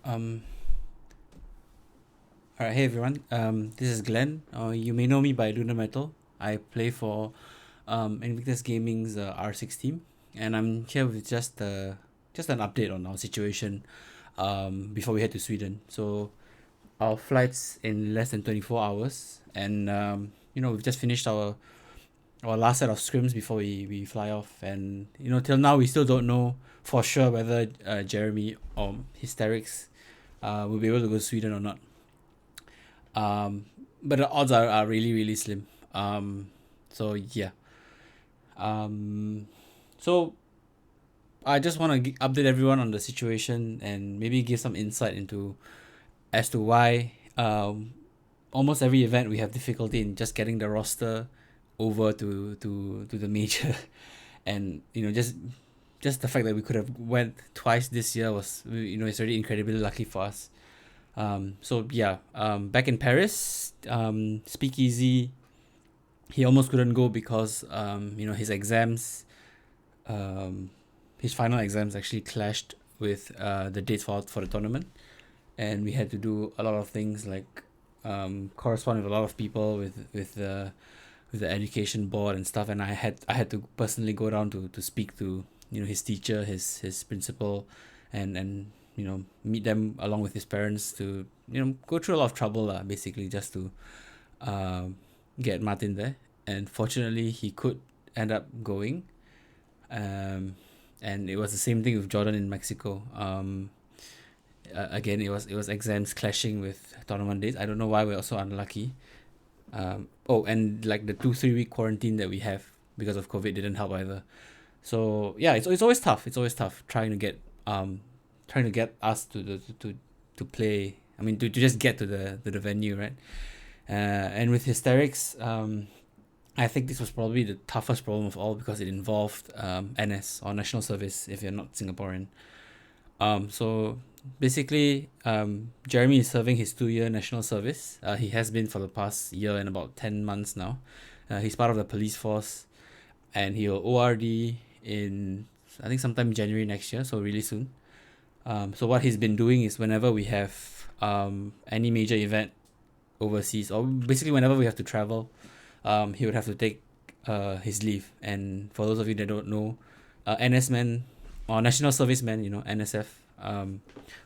Um, alright, hey everyone. This is Glenn. You may know me by Lunar Metal. I play for Invictus Gaming's R6 team, and I'm here with just an update on our situation before we head to Sweden. So our flight's in less than 24 hours, and we've just finished our last set of scrims before we fly off, and till now we still don't know for sure whether Jeremy or Hysterix will be able to go to Sweden or not. But the odds are really really slim. So yeah. Um, so I just want to update everyone on the situation and maybe give some insight into as to why almost every event we have difficulty in just getting the roster over to the major, and just the fact that we could have went twice this year was, it's already incredibly lucky for us. So yeah, back in Paris, Speakeasy, he almost couldn't go because his exams, um, his final exams actually clashed with the dates for the tournament, and we had to do a lot of things like correspond with a lot of people with the education board and stuff, and I had to personally go down to speak to his teacher, his principal, and meet them along with his parents to go through a lot of trouble basically just to um get Martin there. And fortunately he could end up going, um and it was the same thing with Jordan in Mexico. Again, it was exams clashing with tournament dates. I don't know why we're so unlucky. Oh, and like the 2 3 week quarantine that we have because of COVID didn't help either. So yeah, it's always tough. It's always tough trying to get us to play. I mean, to just get to the venue, right? And with Hysterix, I think this was probably the toughest problem of all because it involved NS, or national service, if you're not Singaporean. So basically, Jeremy is serving his 2 year national service. He has been for the past year and about 10 months now. He's part of the police force, and he'll ORD in, I think, sometime January next year, so really soon. So what he's been doing is whenever we have any major event overseas, or basically whenever we have to travel, he would have to take his leave. And for those of you that don't know, NS men or national servicemen, NSF,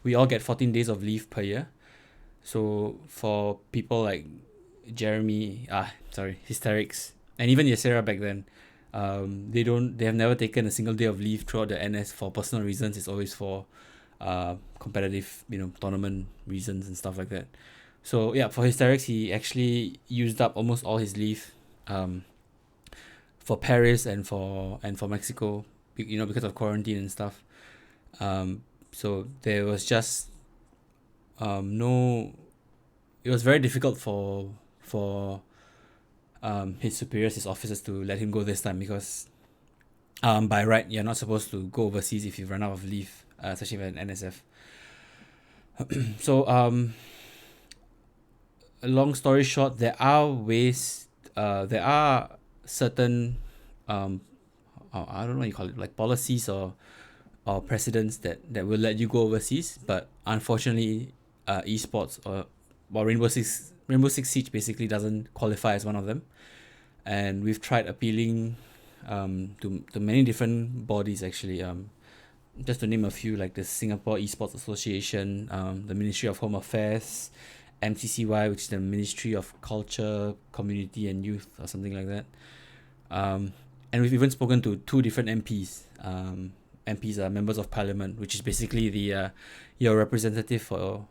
we all get 14 days of leave per year. So for people like Jeremy, Hysterix, and even Yasera back then, they have never taken a single day of leave throughout the NS for personal reasons. It's always for competitive, tournament reasons and stuff like that. So yeah, for Hysterix, he actually used up almost all his leave um, for Paris and for Mexico, because of quarantine and stuff. So there was just no. It was very difficult for his superiors, his officers, to let him go this time because by right you're not supposed to go overseas if you run out of leave, especially with an NSF. So long story short, there are certain I don't know what you call it, like policies or precedents that will let you go overseas, but unfortunately, esports or Rainbow Six Siege basically doesn't qualify as one of them, and we've tried appealing to many different bodies actually. Just to name a few, like the Singapore Esports Association, the Ministry of Home Affairs, MCCY, which is the Ministry of Culture, Community and Youth, or something like that. And we've even spoken to two different MPs. MPs are members of parliament, which is basically the your representative for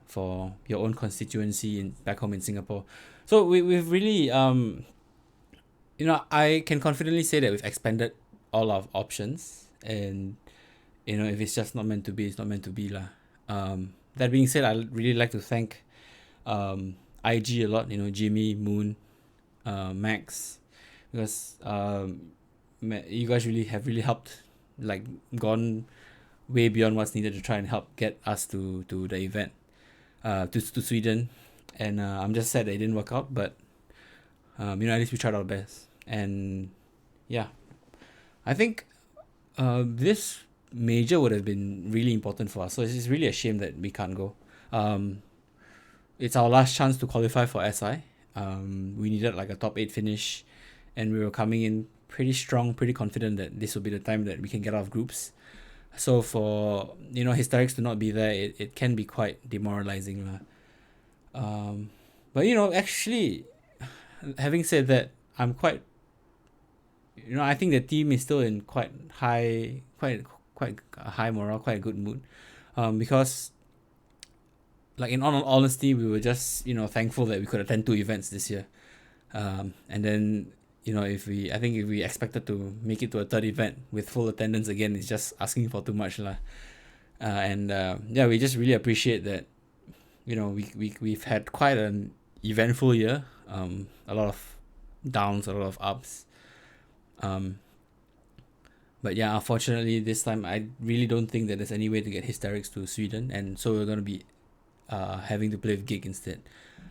your own constituency in back home in Singapore. So we've really I can confidently say that we've expanded all our options, and if it's just not meant to be, it's not meant to be lah. That being said, I really like to thank IG a lot. Jimmy, Moon, Max, because you guys have really helped, like gone way beyond what's needed to try and help get us to the event, to Sweden. And I'm just sad that it didn't work out, but at least we tried our best. And yeah, I think this major would have been really important for us. So it's really a shame that we can't go. It's our last chance to qualify for SI. We needed like a top 8 finish, and we were coming in pretty strong, pretty confident that this will be the time that we can get out of groups. So for Hysterix to not be there, it can be quite demoralizing lah. But actually, having said that, I'm quite I think the team is still in quite a high morale, quite a good mood, because like in all honesty, we were just thankful that we could attend 2 events this year, and then if we expected to make it to a third event with full attendance again, it's just asking for too much lah. Yeah, we just really appreciate that. We've had quite an eventful year, a lot of downs, a lot of ups. But yeah, unfortunately this time I really don't think that there's any way to get Hysterix to Sweden, and so we're gonna be having to play with Gig instead.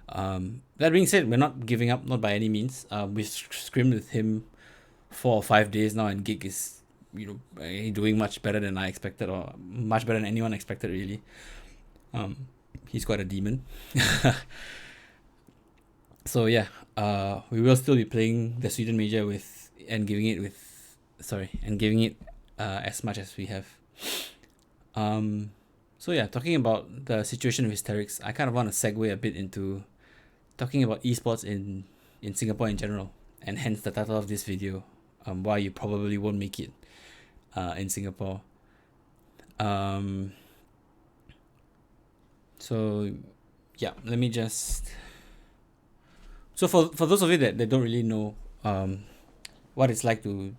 That being said, we're not giving up, not by any means. We've scrimmed with him 4 or 5 days now, and Gig is doing much better than I expected, or much better than anyone expected really. He's quite a demon. So yeah, we will still be playing the Sweden major and giving it as much as we have. So yeah, talking about the situation with Hysterix, I kind of want to segue a bit into talking about esports in Singapore in general, and hence the title of this video, why you probably won't make it in Singapore. So yeah, let me just. So for those of you that don't really know what it's like to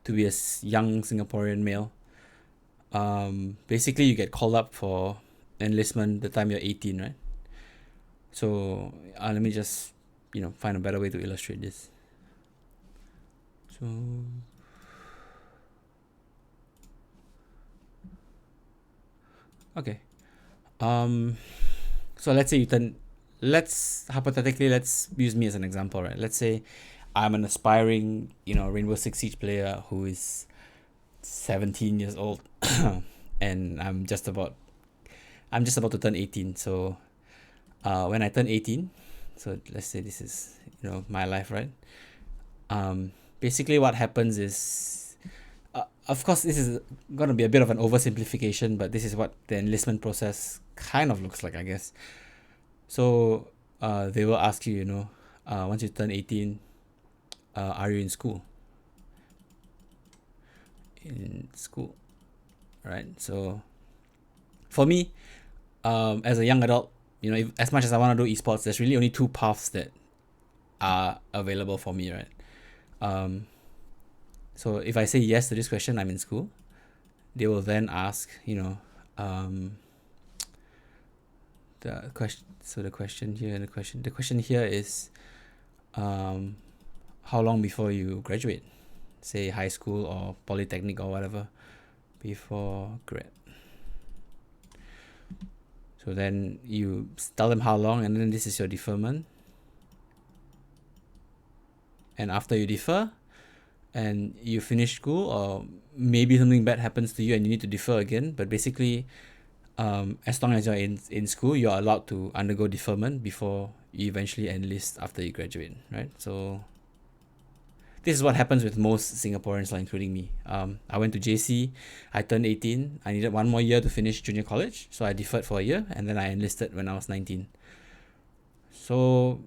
be a young Singaporean male, basically you get called up for enlistment the time you're 18, right? So let me just find a better way to illustrate this. So okay, so let's say let's use me as an example, right? Let's say I'm an aspiring Rainbow Six Siege player who is 17 years old and I'm just about to turn 18. So when I turn 18, so let's say this is my life, right? Basically what happens is, of course this is gonna be a bit of an oversimplification, but this is what the enlistment process kind of looks like, I guess. So they will ask you, once you turn 18, are you in school? Right? So for me, as a young adult, as much as I want to do esports, there's really only 2 paths that are available for me, right? So if I say yes to this question, I'm in school, they will then ask, the question. So the question here is, how long before you graduate? Say high school or polytechnic or whatever, before grad. So then you tell them how long, and then this is your deferment. And after you defer and you finish school, or maybe something bad happens to you and you need to defer again, but basically as long as you're in school, you're allowed to undergo deferment before you eventually enlist after you graduate, right? So this is what happens with most Singaporeans, including me. I went to JC, I turned 18, I needed 1 more year to finish junior college, so I deferred for a year, and then I enlisted when I was 19. So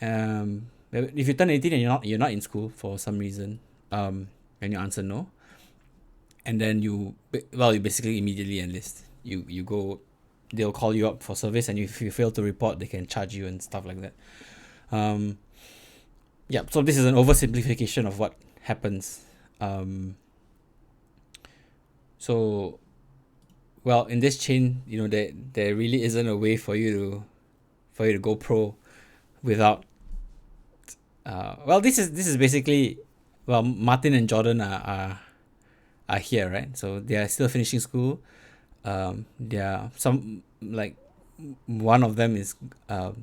if you turn 18 and you're not in school for some reason, and you answer no, and then you basically immediately enlist. You go, they'll call you up for service, and if you fail to report, they can charge you and stuff like that. Yeah, so this is an oversimplification of what happens. So, well, in this chain, there really isn't a way for you to go pro without. This is basically, Martin and Jordan are here, right? So they are still finishing school. There are some, one of them is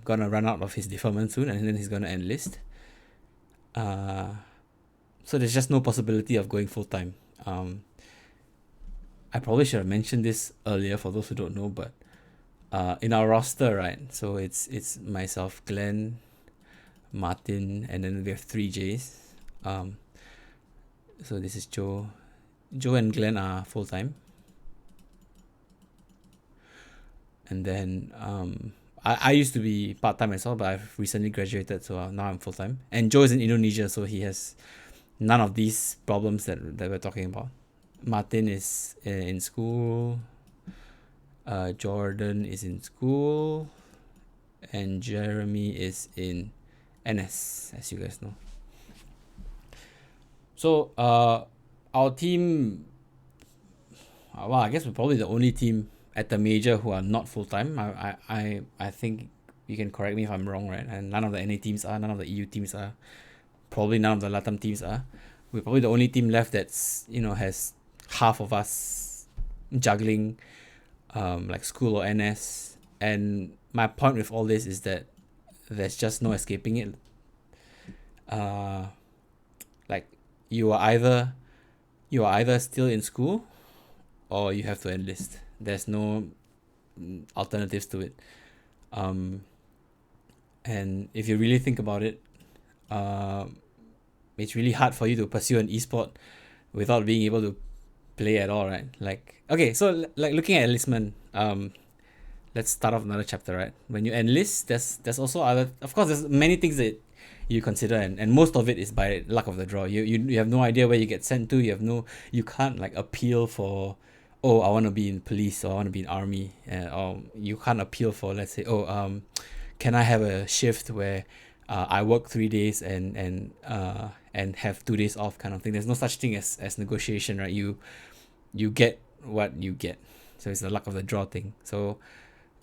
gonna run out of his deferment soon, and then he's gonna enlist. So there's just no possibility of going full time. I probably should have mentioned this earlier for those who don't know, but in our roster, right? So it's myself, Glenn, Martin, and then we have three J's. Um, so this is Joe. Joe and Glenn are full time, and then I used to be part time as well, but I've recently graduated, so now I'm full time. And Joe is in Indonesia, so he has none of these problems that we're talking about. Martin is in school. Jordan is in school, and Jeremy is in NS, as you guys know. So our team, well, I guess we're probably the only team at the major who are not full time. I think you can correct me if I'm wrong, right? And none of the NA teams are, none of the EU teams are, probably none of the LATAM teams are. We're probably the only team left that's has half of us juggling like school or NS. And my point with all this is that there's just no escaping it. Like you are either still in school or you have to enlist. There's no alternatives to it. And if you really think about it, it's really hard for you to pursue an esport without being able to play at all, right? Like, okay, so like looking at enlistment, let's start off another chapter, right? When you enlist, there's also other, of course, there's many things that you consider, and most of it is by luck of the draw. You have no idea where you get sent to. You can't like appeal for, oh, I want to be in police, or I want to be in army, or you can't appeal for, let's say, oh, can I have a shift where I work 3 days and have 2 days off, kind of thing. There's no such thing as negotiation, right? You get what you get, so it's the luck of the draw thing. So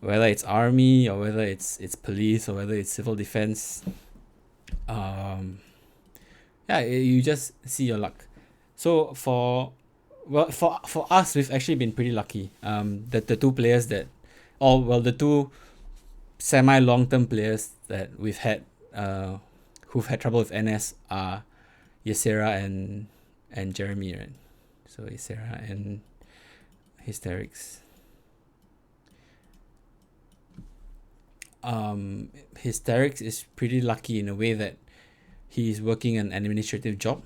whether it's army or whether it's police or whether it's civil defense, you just see your luck. So for us, we've actually been pretty lucky. The two players the two semi long term players that we've had who've had trouble with NS are Yasera and Jeremy, right? So Yasera and Hysterix. Hysterix is pretty lucky in a way that he's working an administrative job,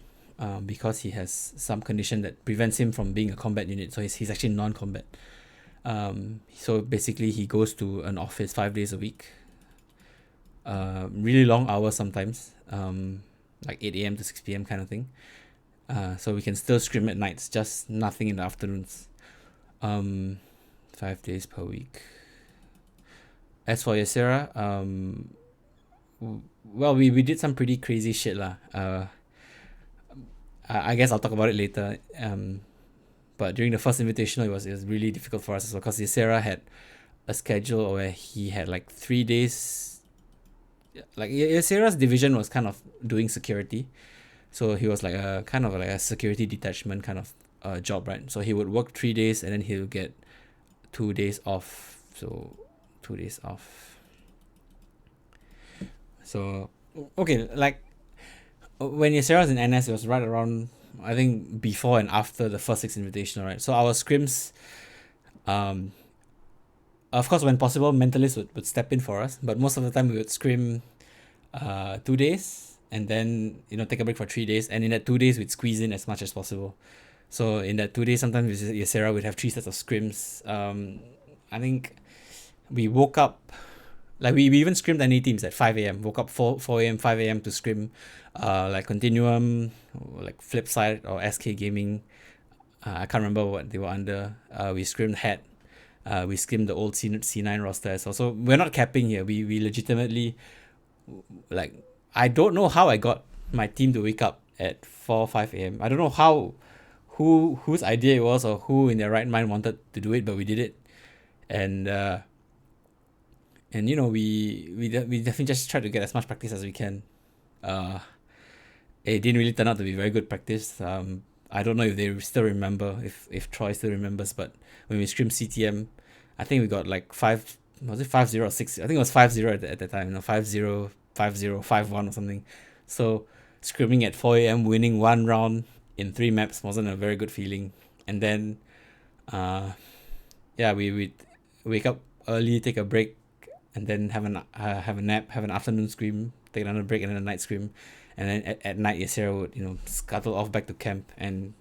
because he has some condition that prevents him from being a combat unit. So he's actually non-combat. So basically he goes to an office 5 days a week. Really long hours sometimes, like 8 a.m. to 6 p.m. kind of thing. So we can still scrim at nights, just nothing in the afternoons. 5 days per week. As for Yasera, well, we did some pretty crazy shit lah. I guess I'll talk about it later. But during the first invitational, it was really difficult for us as well, because Yasera had a schedule where he had like 3 days. Like Yasera's division was kind of doing security, so he was like a kind of like a security detachment kind of job, right? So he would work 3 days and then he'll get 2 days off. So 2 days off. So okay, like when Yasera was in NS, it was right around, I think, before and after the first 6 invitational, right? So our scrims, of course, when possible, mentalists would step in for us, but most of the time we would scrim 2 days and then take a break for 3 days, and in that 2 days we'd squeeze in as much as possible. So in that 2 days, sometimes with Yasera we'd have 3 sets of scrims. I think we woke up, like we even scrimmed NA teams at 5 a.m. Woke up 4 a.m., 5 a.m. to scrim, like Continuum, like Flipside or SK Gaming. I can't remember what they were under. We scrimmed Hat. We skimmed the old C9 roster as well. So we're not capping here. We legitimately, like, I don't know how I got my team to wake up at 5 a.m. I don't know whose idea it was or who in their right mind wanted to do it, but we did it. And we definitely just tried to get as much practice as we can. It didn't really turn out to be very good practice. I don't know if they still remember, if Troy still remembers, but when we scrimmed CTM, I think we got like 5-0 or 6? I think it was 5-0 at the time, 5-0, 5-0, 5-1 or something. So scrimming at 4 a.m., winning one round in 3 maps wasn't a very good feeling. And then Uh, yeah, we wake up early, take a break, and then have a nap, have an afternoon scrim, take another break, and then a night scrim, and then at night Yasser would scuttle off back to camp, and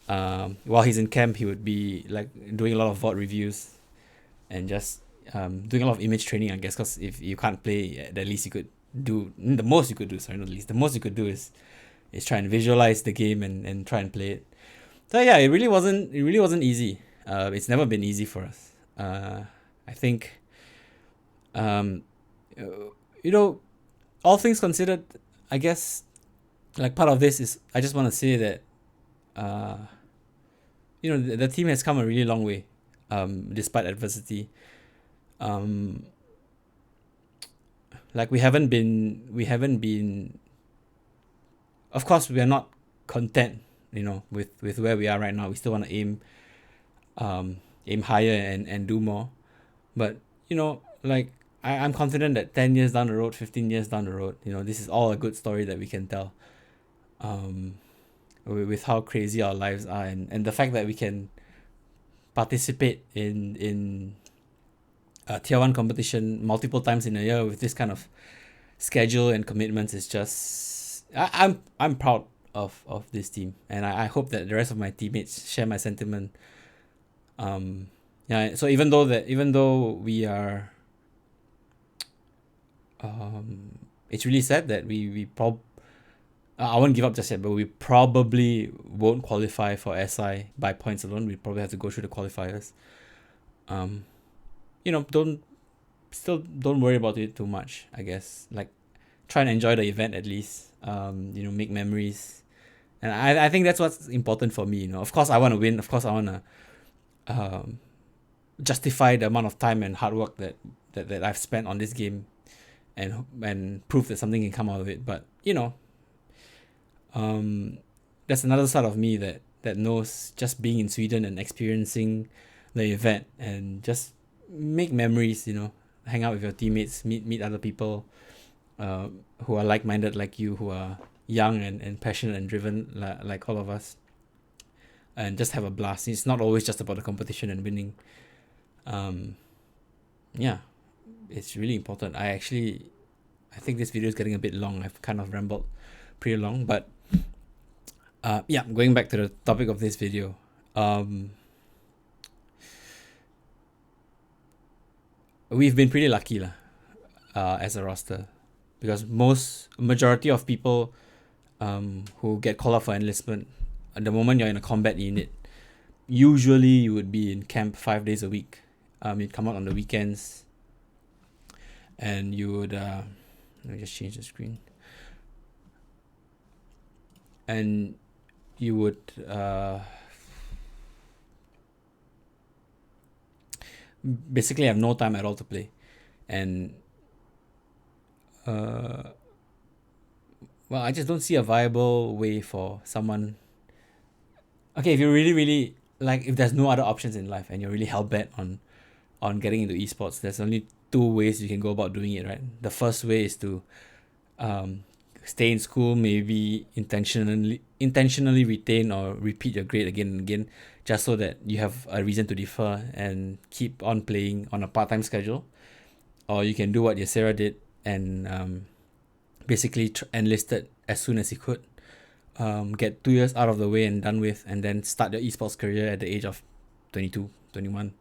while he's in camp he would be like doing a lot of VOD reviews and just doing a lot of image training, I guess, because if you can't play, the least you could do, the most you could do, sorry, not the least, the most you could do is try and visualize the game and try and play it. So yeah, it really wasn't easy. It's never been easy for us. I think, um, uh, you know, all things considered, I guess, like part of this is I just want to say that, uh, the team has come a really long way, despite adversity. Um, like we haven't been. Of course, we are not content, with where we are right now. We still want to aim higher and do more. But like I'm confident that 10 years down the road, 15 years down the road, this is all a good story that we can tell. Um, with how crazy our lives are, and the fact that we can participate in a tier one competition multiple times in a year with this kind of schedule and commitments is just I'm proud of this team, and I hope that the rest of my teammates share my sentiment. Yeah, so even though we are, it's really sad that I won't give up just yet, but we probably won't qualify for SI by points alone. We probably have to go through the qualifiers. Um, don't worry about it too much, I guess. Like, try and enjoy the event at least. Make memories, and I think that's what's important for me. Of course, I want to win. Of course, I want to um justify the amount of time and hard work that I've spent on this game, and prove that something can come out of it. But um, there's another side of me that knows just being in Sweden and experiencing the event and just make memories. Hang out with your teammates, meet other people, uh, who are like-minded like you, who are young and passionate and driven like all of us, and just have a blast. It's not always just about the competition and winning. Um, yeah, it's really important. I think this video is getting a bit long. I've kind of rambled pretty long, but yeah, going back to the topic of this video. We've been pretty lucky lah, as a roster, because majority of people who get called up for enlistment, at the moment you're in a combat unit, usually you would be in camp 5 days a week. You'd come out on the weekends, and you would let me just change the screen, and you would basically have no time at all to play. And well, I just don't see a viable way for someone. Okay, if you really really like, if there's no other options in life and you're really hell bent on getting into esports, there's only two ways you can go about doing it, right? The first way is to stay in school, maybe intentionally retain or repeat your grade again and again, just so that you have a reason to defer and keep on playing on a part-time schedule. Or you can do what Yasera did and basically enlisted as soon as he could, get 2 years out of the way and done with, and then start your esports career at the age of 22, 21.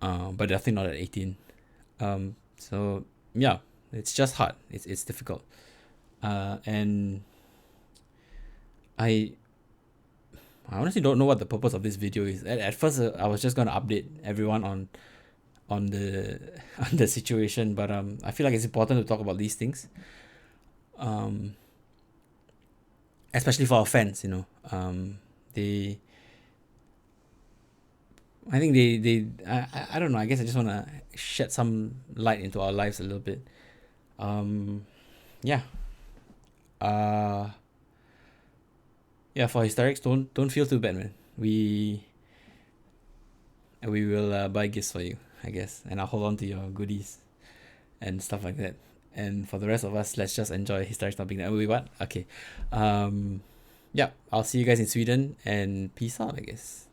But definitely not at 18. So yeah, it's just hard. It's difficult. And I honestly don't know what the purpose of this video is. At first, I was just gonna update everyone on the on the situation, but I feel like it's important to talk about these things, especially for our fans. They I think I don't know. I guess I just want to shed some light into our lives a little bit. Yeah. Yeah. For Hysterix, don't feel too bad, man. We will buy gifts for you, I guess, and I'll hold on to your goodies and stuff like that. And for the rest of us, let's just enjoy Hysterix not being there. Wait, what? Okay. Yeah. I'll see you guys in Sweden, and peace out, I guess.